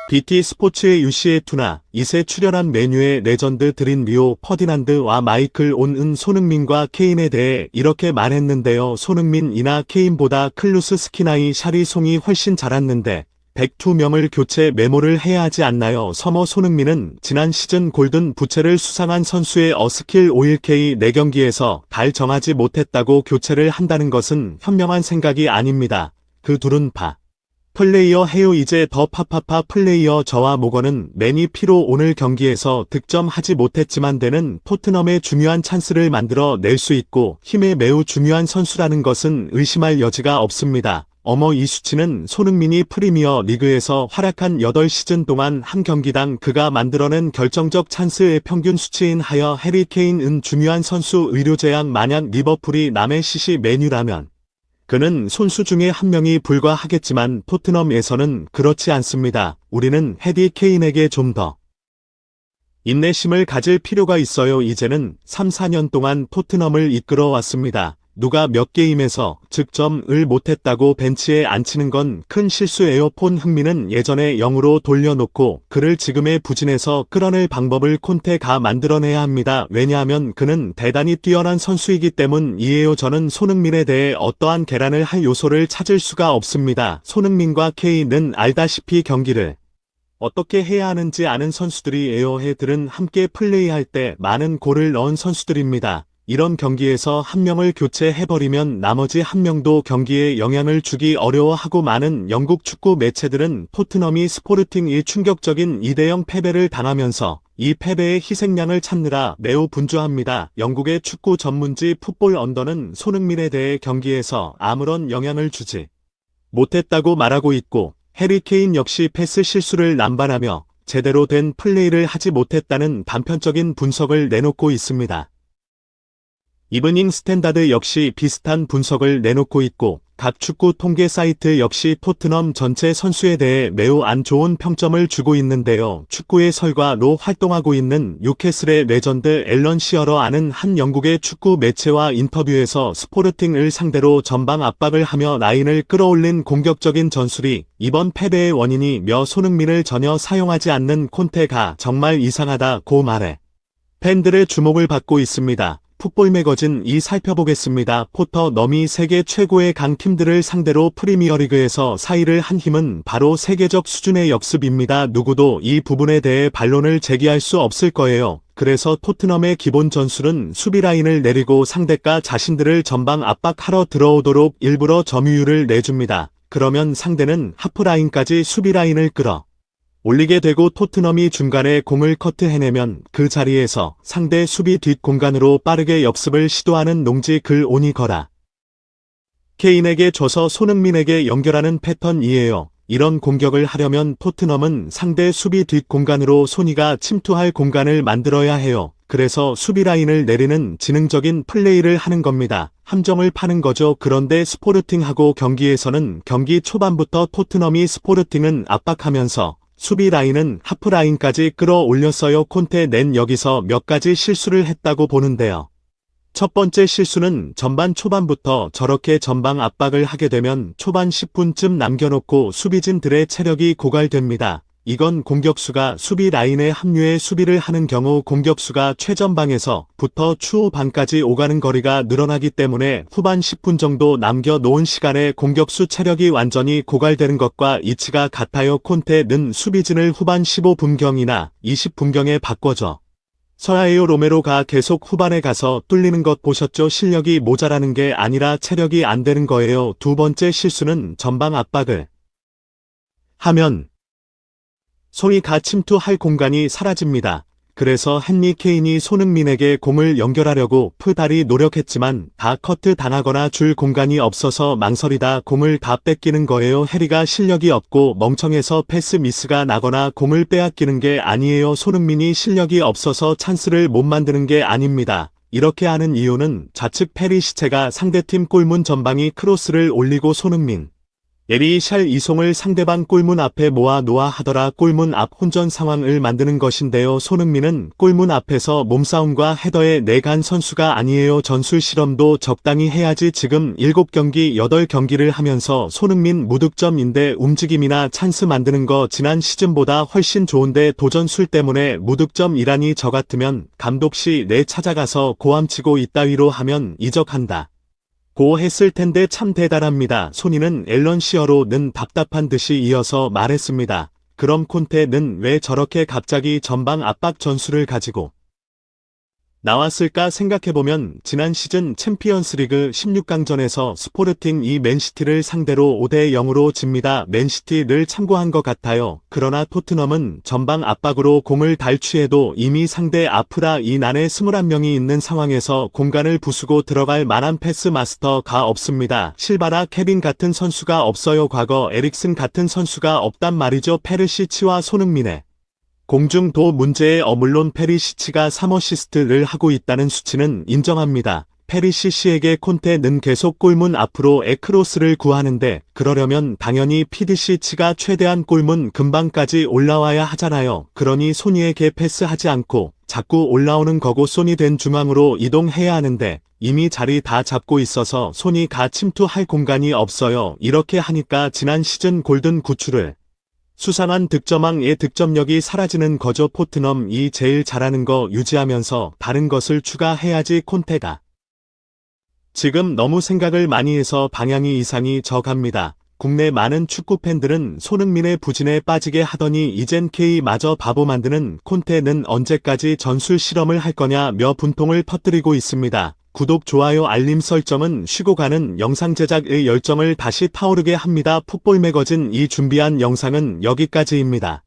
BT 스포츠의 유시의 투나 2세 출연한 메뉴의 레전드 드린 리오 퍼디난드와 마이클 온은 손흥민과 케인에 대해 이렇게 말했는데요. 손흥민이나 케인보다 클루스 스키나이 샤리 송이 훨씬 잘았는데 102명을 교체 메모를 해야 하지 않나요? 서머 손흥민은 지난 시즌 골든 부채를 수상한 선수의 어스킬 5일K 4경기에서 달 정하지 못했다고 교체를 한다는 것은 현명한 생각이 아닙니다. 그 둘은 플레이어 해요. 이제 더 파파파 플레이어 저와 모건은 매니 피로 오늘 경기에서 득점하지 못했지만 되는 토트넘의 중요한 찬스를 만들어 낼 수 있고 힘에 매우 중요한 선수라는 것은 의심할 여지가 없습니다. 이 수치는 손흥민이 프리미어 리그에서 활약한 8시즌 동안 한 경기당 그가 만들어낸 결정적 찬스의 평균 수치인 하여 해리 케인은 중요한 선수 의료제약 만약 리버풀이 남의 시시 메뉴라면 그는 손수 중에 한 명이 불과하겠지만 토트넘에서는 그렇지 않습니다. 우리는 해리 케인에게 좀 더 인내심을 가질 필요가 있어요. 이제는 3, 4년 동안 토트넘을 이끌어 왔습니다. 누가 몇 게임에서 득점을 못했다고 벤치에 앉히는 건 큰 실수예요. 폰 흥민은 예전에 0으로 돌려놓고 그를 지금의 부진에서 끌어낼 방법을 콘테가 만들어내야 합니다. 왜냐하면 그는 대단히 뛰어난 선수이기 때문이에요. 저는 손흥민에 대해 어떠한 계란을 할 요소를 찾을 수가 없습니다. 손흥민과 케인은 알다시피 경기를 어떻게 해야 하는지 아는 선수들이에요. 해들은 함께 플레이할 때 많은 골을 넣은 선수들입니다. 이런 경기에서 한 명을 교체해버리면 나머지 한 명도 경기에 영향을 주기 어려워하고 많은 영국 축구 매체들은 토트넘이 스포르팅이 충격적인 2대0 패배를 당하면서 이 패배의 희생양을 찾느라 매우 분주합니다. 영국의 축구 전문지 풋볼 언더는 손흥민에 대해 경기에서 아무런 영향을 주지 못했다고 말하고 있고 해리 케인 역시 패스 실수를 남발하며 제대로 된 플레이를 하지 못했다는 단편적인 분석을 내놓고 있습니다. 이브닝 스탠다드 역시 비슷한 분석을 내놓고 있고 각 축구 통계 사이트 역시 토트넘 전체 선수에 대해 매우 안 좋은 평점을 주고 있는데요. 축구의 설과로 활동하고 있는 뉴캐슬의 레전드 앨런 시어러 아는 한 영국의 축구 매체와 인터뷰에서 스포르팅을 상대로 전방 압박을 하며 라인을 끌어올린 공격적인 전술이 이번 패배의 원인이며 손흥민을 전혀 사용하지 않는 콘테가 정말 이상하다고 말해 팬들의 주목을 받고 있습니다. 풋볼 매거진이 살펴보겠습니다. 토트넘이 세계 최고의 강팀들을 상대로 프리미어리그에서 4위를 한 힘은 바로 세계적 수준의 역습입니다. 누구도 이 부분에 대해 반론을 제기할 수 없을 거예요. 그래서 토트넘의 기본 전술은 수비 라인을 내리고 상대가 자신들을 전방 압박하러 들어오도록 일부러 점유율을 내줍니다. 그러면 상대는 하프라인까지 수비 라인을 끌어 올리게 되고 토트넘이 중간에 공을 커트해내면 그 자리에서 상대 수비 뒷공간으로 빠르게 역습을 시도하는 농지 글 오니 거라. 케인에게 줘서 손흥민에게 연결하는 패턴이에요. 이런 공격을 하려면 토트넘은 상대 수비 뒷공간으로 손이가 침투할 공간을 만들어야 해요. 그래서 수비 라인을 내리는 지능적인 플레이를 하는 겁니다. 함정을 파는 거죠. 그런데 스포르팅하고 경기에서는 경기 초반부터 토트넘이 스포르팅은 압박하면서 수비 라인은 하프라인까지 끌어올렸어요. 콘테는 여기서 몇 가지 실수를 했다고 보는데요. 첫 번째 실수는 전반 초반부터 저렇게 전방 압박을 하게 되면 초반 10분쯤 남겨놓고 수비진들의 체력이 고갈됩니다. 이건 공격수가 수비 라인에 합류해 수비를 하는 경우 공격수가 최전방에서부터 추후방까지 오가는 거리가 늘어나기 때문에 후반 10분 정도 남겨놓은 시간에 공격수 체력이 완전히 고갈되는 것과 이치가 같아요. 콘테는 수비진을 후반 15분경이나 20분경에 바꿔줘 서야해요. 로메로가 계속 후반에 가서 뚫리는 것 보셨죠? 실력이 모자라는 게 아니라 체력이 안 되는 거예요. 두 번째 실수는 전방 압박을 하면 손이가 침투할 공간이 사라집니다. 그래서 헨리 케인이 손흥민에게 공을 연결하려고 푸다리 노력했지만 다 커트 당하거나 줄 공간이 없어서 망설이다 공을 다 뺏기는 거예요. 해리가 실력이 없고 멍청해서 패스 미스가 나거나 공을 빼앗기는 게 아니에요. 손흥민이 실력이 없어서 찬스를 못 만드는 게 아닙니다. 이렇게 하는 이유는 좌측 페리시체가 상대팀 골문 전방이 크로스를 올리고 손흥민 에리샬 이송을 상대방 골문 앞에 모아 놓아 하더라. 골문 앞 혼전 상황을 만드는 것인데요. 손흥민은 골문 앞에서 몸싸움과 헤더에 내간 선수가 아니에요. 전술 실험도 적당히 해야지. 지금 7경기 8경기를 하면서 손흥민 무득점인데 움직임이나 찬스 만드는 거 지난 시즌보다 훨씬 좋은데 도전술 때문에 무득점이라니. 저 같으면 감독실 내 찾아가서 고함치고 이따위로 하면 이적한다 고 했을 텐데 참 대단합니다. 소니는 앨런 시어로는 답답한 듯이 이어서 말했습니다. 그럼 콘테는 왜 저렇게 갑자기 전방 압박 전술을 가지고 나왔을까 생각해보면 지난 시즌 챔피언스리그 16강전에서 스포르팅이 맨시티를 상대로 5대0으로 집니다. 맨시티를 참고한 것 같아요. 그러나 토트넘은 전방 압박으로 공을 달취해도 이미 상대 아프라 인 안에 21명이 있는 상황에서 공간을 부수고 들어갈 만한 패스 마스터가 없습니다. 실바나 케빈 같은 선수가 없어요. 과거 에릭슨 같은 선수가 없단 말이죠. 페르시치와 손흥민의 공중도 문제에 물론 페리시치가 3어시스트를 하고 있다는 수치는 인정합니다. 페리시치에게 콘테는 계속 골문 앞으로 크로스를 구하는데 그러려면 당연히 피드시치가 최대한 골문 근방까지 올라와야 하잖아요. 그러니 소니에게 패스하지 않고 자꾸 올라오는 거고 소니 된 중앙으로 이동해야 하는데 이미 자리 다 잡고 있어서 소니가 침투할 공간이 없어요. 이렇게 하니까 지난 시즌 골든 구출을 수상한 득점왕의 득점력이 사라지는 거죠. 토트넘이 제일 잘하는 거 유지하면서 다른 것을 추가해야지. 콘테가 지금 너무 생각을 많이 해서 방향이 이상이 져갑니다. 국내 많은 축구 팬들은 손흥민의 부진에 빠지게 하더니 이젠 K마저 바보 만드는 콘테는 언제까지 전술 실험을 할 거냐며 분통을 퍼뜨리고 있습니다. 구독, 좋아요, 알림 설정은 쉬고 가는 영상 제작의 열정을 다시 타오르게 합니다. 풋볼 매거진이 준비한 영상은 여기까지입니다.